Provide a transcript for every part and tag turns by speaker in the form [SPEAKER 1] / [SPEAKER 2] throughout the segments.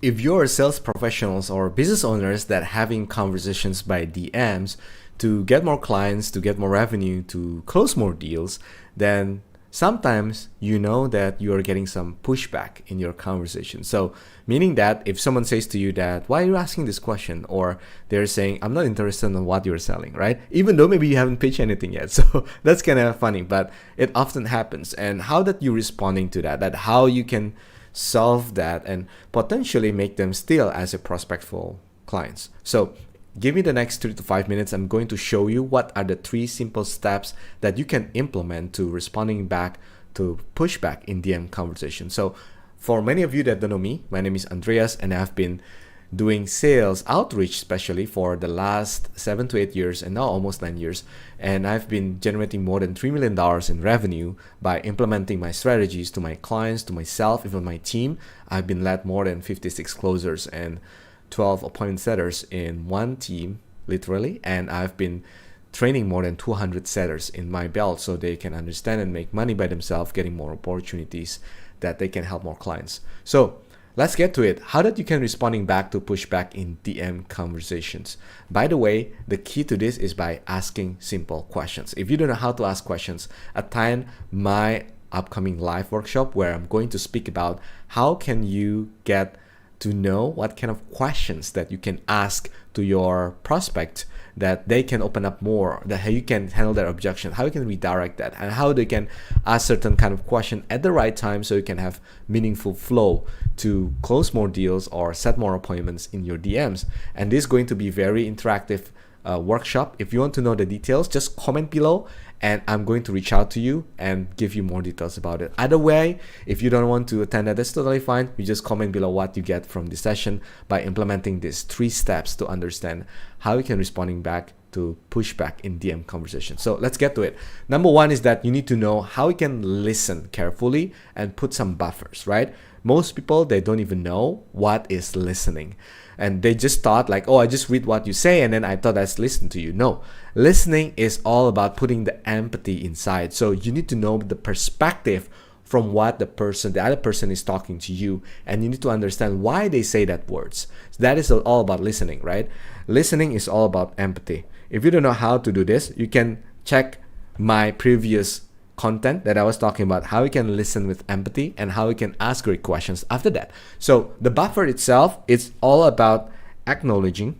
[SPEAKER 1] if you're sales professionals or business owners that having conversations by DMs to get more clients, to get more revenue, to close more deals, then sometimes you know that you are getting some pushback in your conversation. So meaning that if someone says to you that, why are you asking this question? Or they're saying, I'm not interested in what you're selling, right? Even though maybe you haven't pitched anything yet. So that's kind of funny, but it often happens. And how that you responding to that how you can solve that and potentially make them still as a prospect for clients. So give me the next 3 to 5 minutes. I'm going to show you what are the 3 simple steps that you can implement to responding back to pushback in DM conversation. So for many of you that don't know me, my name is Andreas and I've been doing sales outreach especially for the last 7 to 8 years and now almost 9 years. And I've been generating more than $3 million in revenue by implementing my strategies to my clients, to myself, even my team. I've been led more than 56 closers and 12 appointment setters in one team, literally. And I've been training more than 200 setters in my belt so they can understand and make money by themselves, getting more opportunities that they can help more clients. So let's get to it. How that you can responding back to pushback in DM conversations. By the way, the key to this is by asking simple questions. If you don't know how to ask questions, attend my upcoming live workshop where I'm going to speak about how can you get to know what kind of questions that you can ask to your prospect that they can open up more, that how you can handle their objection, how you can redirect that, and how they can ask certain kind of question at the right time so you can have meaningful flow to close more deals or set more appointments in your DMs. And this is going to be very interactive workshop. If you want to know the details, just comment below and I'm going to reach out to you and give you more details about it. Either way, if you don't want to attend that, that's totally fine. You just comment below what you get from this session by implementing these 3 steps to understand how you can responding back to pushback in DM conversation. So let's get to it. Number 1 is that you need to know how you can listen carefully and put some buffers, right? Most people, they don't even know what is listening. And they just thought like, oh, I just read what you say and then I thought I'd listen to you. No, listening is all about putting the empathy inside. So you need to know the perspective from what the other person is talking to you, and you need to understand why they say that words. So that is all about listening, right? Listening is all about empathy. If you don't know how to do this, you can check my previous content that I was talking about how you can listen with empathy and how you can ask great questions after that. So the buffer itself, it's all about acknowledging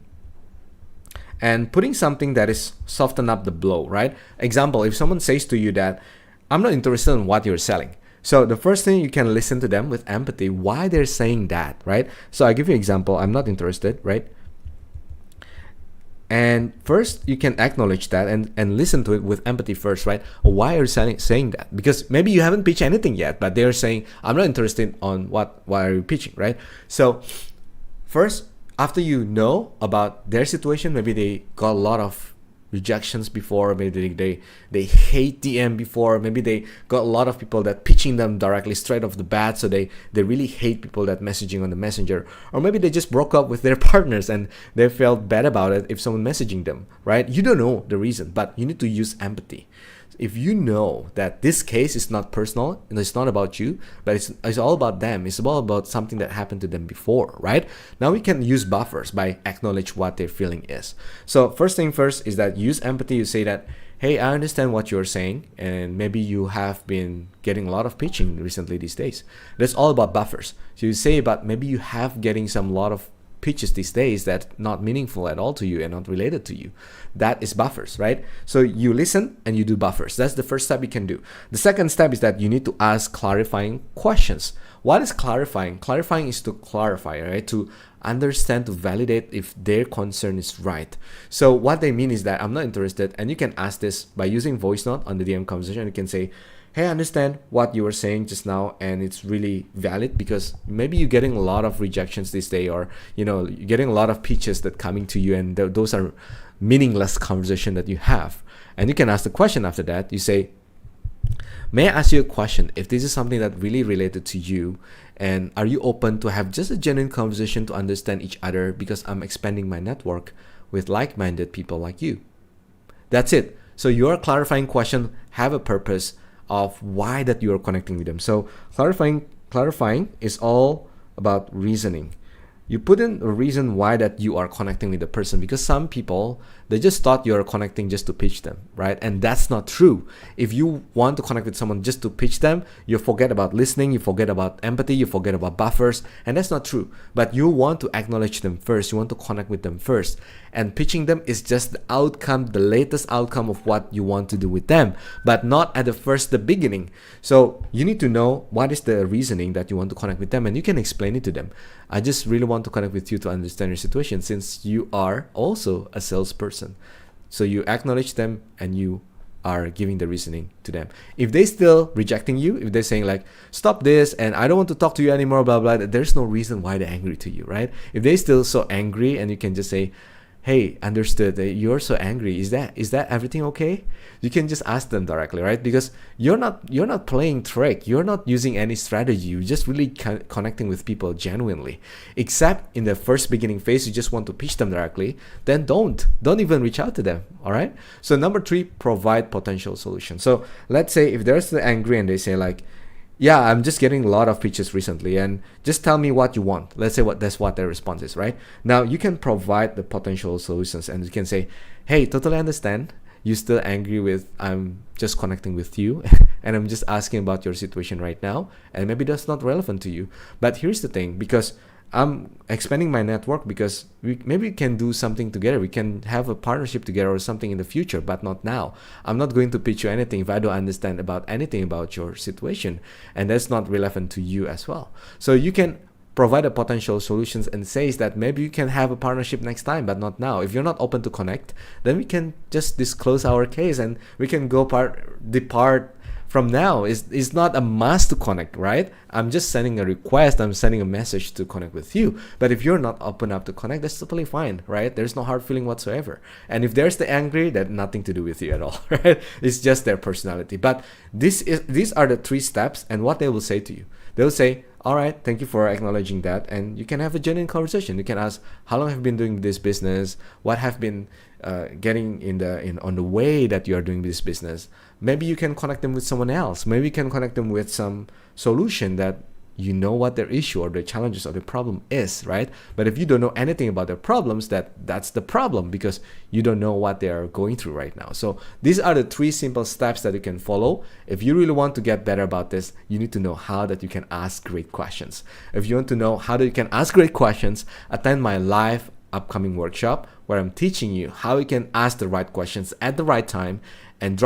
[SPEAKER 1] and putting something that is soften up the blow, right? Example, if someone says to you that I'm not interested in what you're selling. So the first thing, you can listen to them with empathy, why they're saying that, right? So I give you an example, I'm not interested, right? And first, you can acknowledge that and listen to it with empathy first, right? Why are you saying that? Because maybe you haven't pitched anything yet, but they're saying, I'm not interested on why are you pitching, right? So first, after you know about their situation, maybe they got a lot of rejections before, maybe they hate DM before, maybe they got a lot of people that pitching them directly straight off the bat, so they really hate people that messaging on the messenger, or maybe they just broke up with their partners and they felt bad about it if someone messaging them, right? You don't know the reason, but you need to use empathy. If you know that this case is not personal and it's not about you, but it's all about them, it's all about something that happened to them before, right? Now we can use buffers by acknowledge what their feeling is. So first thing first is that use empathy. You say that, hey, I understand what you're saying, and maybe you have been getting a lot of pitching recently these days. That's all about buffers. So you say about maybe you have getting some lot of pitches these days that's not meaningful at all to you and not related to you. That is buffers, right? So you listen and you do buffers. That's the first step you can do. The second step is that you need to ask clarifying questions. What is clarifying? Clarifying is to clarify, right? To understand, to validate if their concern is right. So what they mean is that I'm not interested, and you can ask this by using voice note on the DM conversation. You can say, hey, I understand what you were saying just now, and it's really valid because maybe you're getting a lot of rejections this day, or you're getting a lot of pitches that coming to you, and those are meaningless conversation that you have. And you can ask the question after that. You say, may I ask you a question? If this is something that really related to you, and are you open to have just a genuine conversation to understand each other, because I'm expanding my network with like-minded people like you. That's it. So your clarifying question have a purpose of why that you are connecting with them. So clarifying is all about reasoning. you put in a reason why that you are connecting with the person, because some people, they just thought you're connecting just to pitch them, right? And that's not true. If you want to connect with someone just to pitch them, you forget about listening, you forget about empathy, you forget about buffers, and that's not true. But you want to acknowledge them first, you want to connect with them first, and pitching them is just the outcome, the latest outcome of what you want to do with them, but not at the beginning. So you need to know what is the reasoning that you want to connect with them, and you can explain it to them. I just really want to connect with you to understand your situation, since you are also a salesperson. So you acknowledge them and you are giving the reasoning to them. If they still rejecting you, if they're saying like, stop this and I don't want to talk to you anymore, blah, blah, there's no reason why they're angry to you, right? If they still so angry, and you can just say, hey, understood, you're so angry, is that everything okay? You can just ask them directly, right? Because you're not playing trick, you're not using any strategy, you're just really connecting with people genuinely. Except in the first beginning phase, you just want to pitch them directly, then don't even reach out to them. All right. So number 3, provide potential solutions. So let's say if they're still angry and they say like, yeah, I'm just getting a lot of pitches recently, and just tell me what you want. Let's say that's what their response is, right? Now you can provide the potential solutions, and you can say, hey, totally understand. You're still angry with, I'm just connecting with you and I'm just asking about your situation right now, and maybe that's not relevant to you. But here's the thing, because I'm expanding my network, because maybe we can do something together. We can have a partnership together or something in the future, but not now. I'm not going to pitch you anything if I don't understand about anything about your situation, and that's not relevant to you as well. So you can provide a potential solutions and says that maybe you can have a partnership next time, but not now. If you're not open to connect, then we can just disclose our case and we can go depart from now. It's not a must to connect, right? I'm just sending a request, I'm sending a message to connect with you. But if you're not open up to connect, that's totally fine, right? There's no hard feeling whatsoever. And if there's the angry, that nothing to do with you at all, right? It's just their personality. But these are the 3 steps, and what they will say to you. They'll say, all right, thank you for acknowledging that, and you can have a genuine conversation. You can ask, how long have you been doing this business? What have been getting on the way that you are doing this business? Maybe you can connect them with someone else. Maybe you can connect them with some solution that you know what their issue or their challenges or their problem is, right? But if you don't know anything about their problems, that's the problem, because you don't know what they are going through right now. So these are the 3 simple steps that you can follow. If you really want to get better about this, you need to know how that you can ask great questions. If you want to know how that you can ask great questions, attend my live upcoming workshop where I'm teaching you how you can ask the right questions at the right time and drop